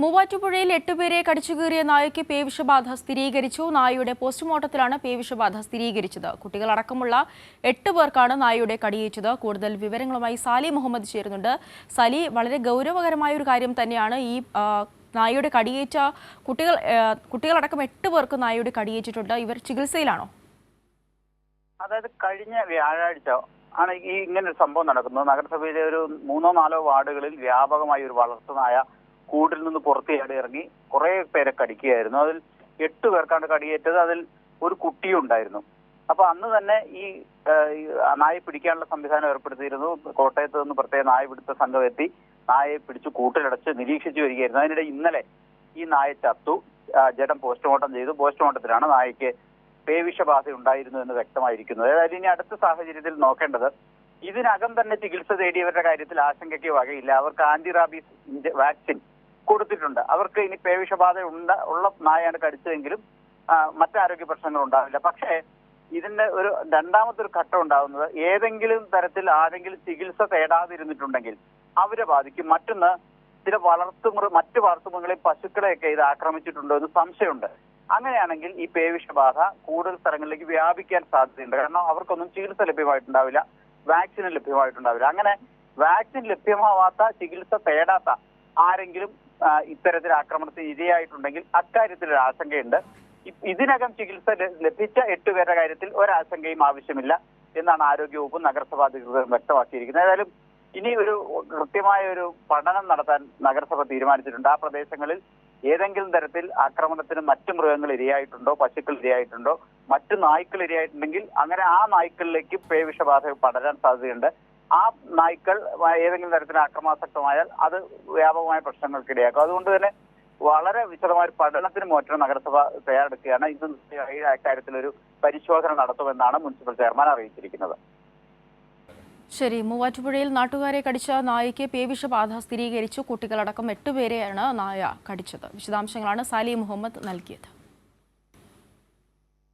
മൂവാറ്റുപുഴയിൽ 8 പേരെ കടിച്ചുകീറിയ നായയ്ക്ക് പേവിഷബാധ സ്ഥിരീകരിച്ചു. നായയുടെ പോസ്റ്റ്മോർട്ടത്തിലാണ് പേവിഷബാധ സ്ഥിരീകരിച്ചത്. കുട്ടികളടക്കമുള്ള 8 പേർക്കാണ് നായയുടെ കടിയേറ്റത്. കൂടുതൽ വിവരങ്ങളുമായി സാലി മുഹമ്മദ് ചേരുന്നുണ്ട്. സാലി, വളരെ ഗൗരവകരമായ ഒരു കാര്യം തന്നെയാണ് ഈ നായയുടെ കടിയേറ്റ കുട്ടികളടക്കം 8 പേർക്ക് നായയുടെ കടിയേറ്റിട്ടുണ്ട്. ഇവർ ചികിത്സയിലാണോ? അതായത് കഴിഞ്ഞ വ്യാഴാഴ്ച ആണ് ഇങ്ങനൊരു സംഭവം നടക്കുന്നത്. നഗരസഭയിലെ ഒരു 3-4 വാർഡുകളിൽ വ്യാപകമായ ഒരു വളർത്തുനായ കൂടിൽ നിന്ന് പുറത്തിയാടി ഇറങ്ങി കുറെ പേരെ കടിക്കുകയായിരുന്നു. അതിൽ 8 പേർക്കാണ് കടിയേറ്റത്. അതിൽ ഒരു കുട്ടിയുണ്ടായിരുന്നു. അപ്പൊ അന്ന് തന്നെ ഈ നായെ പിടിക്കാനുള്ള സംവിധാനം ഏർപ്പെടുത്തിയിരുന്നു. കോട്ടയത്ത് നിന്ന് പ്രത്യേക നായ പിടുത്ത സംഘം എത്തി നായയെ പിടിച്ചു കൂട്ടിലടച്ച് നിരീക്ഷിച്ചു വരികയായിരുന്നു. അതിനിടെ ഇന്നലെ ഈ നായ ചത്തു. ജഡം പോസ്റ്റ്മോർട്ടം ചെയ്തു. പോസ്റ്റ്മോർട്ടത്തിലാണ് നായയ്ക്ക് പേവിഷബാധ ഉണ്ടായിരുന്നു എന്ന് വ്യക്തമായിരിക്കുന്നത്. അതായത് ഇനി അടുത്ത സാഹചര്യത്തിൽ നോക്കേണ്ടത്, ഇതിനകം തന്നെ ചികിത്സ തേടിയവരുടെ കാര്യത്തിൽ ആശങ്കയ്ക്ക് വകയില്ല. അവർക്ക് ആന്റി റാബീസ് വാക്സിൻ കൊടുത്തിട്ടുണ്ട്. അവർക്ക് ഇനി പേവിഷബാധ ഉള്ള നായാണ് കടിച്ചതെങ്കിലും മറ്റാരോഗ്യ പ്രശ്നങ്ങൾ ഉണ്ടാവില്ല. പക്ഷേ ഇതിന്റെ ഒരു രണ്ടാമത്തെ ഒരു ഘട്ടം ഉണ്ടാകുന്നത്, ഏതെങ്കിലും തരത്തിൽ ആരെങ്കിലും ചികിത്സ തേടാതിരുന്നിട്ടുണ്ടെങ്കിൽ അവരെ ബാധിക്കും. മറ്റൊന്ന്, ചില മറ്റു വളർത്തുമൃഗങ്ങളെയും പശുക്കളെയൊക്കെ ഇത് ആക്രമിച്ചിട്ടുണ്ടോ എന്ന് സംശയമുണ്ട്. അങ്ങനെയാണെങ്കിൽ ഈ പേവിഷബാധ കൂടുതൽ സ്ഥലങ്ങളിലേക്ക് വ്യാപിക്കാൻ സാധ്യതയുണ്ട്. കാരണം അവർക്കൊന്നും ചികിത്സ ലഭ്യമായിട്ടുണ്ടാവില്ല, വാക്സിനും ലഭ്യമായിട്ടുണ്ടാവില്ല. അങ്ങനെ വാക്സിൻ ലഭ്യമാവാത്ത, ചികിത്സ തേടാത്ത ആരെങ്കിലും ഇത്തരത്തിൽ ആക്രമണത്തിന് ഇരയായിട്ടുണ്ടെങ്കിൽ അക്കാര്യത്തിൽ ആശങ്കയുണ്ട്. ഇതിനകം ചികിത്സ ലഭിച്ച 8 പേരുടെ കാര്യത്തിൽ ഒരാശങ്കയും ആവശ്യമില്ല എന്നാണ് ആരോഗ്യവകുപ്പും നഗരസഭാ അധികൃതരും വ്യക്തമാക്കിയിരിക്കുന്നത്. ഏതായാലും ഇനി ഒരു കൃത്യമായ ഒരു പഠനം നടത്താൻ നഗരസഭ തീരുമാനിച്ചിട്ടുണ്ട്. ആ പ്രദേശങ്ങളിൽ ഏതെങ്കിലും തരത്തിൽ ആക്രമണത്തിന് മറ്റു മൃഗങ്ങൾ ഇരയായിട്ടുണ്ടോ, പശുക്കൾ ഇരയായിട്ടുണ്ടോ, മറ്റു നായ്ക്കൾ ഇരയായിട്ടുണ്ടെങ്കിൽ അങ്ങനെ ആ നായ്ക്കളിലേക്ക് പേവിഷബാധ പടരാൻ സാധ്യതയുണ്ട്. ആ നായ്ക്കൾ ഏതെങ്കിലും തരത്തിൽ ആക്രമാസക്തമായാൽ അത് വ്യാപകമായ പ്രശ്നങ്ങൾക്ക് ഇടയാക്കും. അതുകൊണ്ട് തന്നെ വളരെ വിശദമായ പഠനത്തിന് മോറ്റം നഗരസഭ തയ്യാറെടുക്കുകയാണ്. ഇത് അക്കാര്യത്തിലൊരു പരിശോധന നടത്തുമെന്നാണ് മുനിസിപ്പൽ ചെയർമാൻ അറിയിച്ചിരിക്കുന്നത്. ശരി, മൂവാറ്റുപുഴയിൽ നാട്ടുകാരെ കടിച്ച നായയ്ക്ക് പേവിഷബാധ സ്ഥിരീകരിച്ചു. കുട്ടികളടക്കം 8 പേരെയാണ് നായ കടിച്ചത്. വിശദാംശങ്ങളാണ് സാലി മുഹമ്മദ് നൽകിയത്.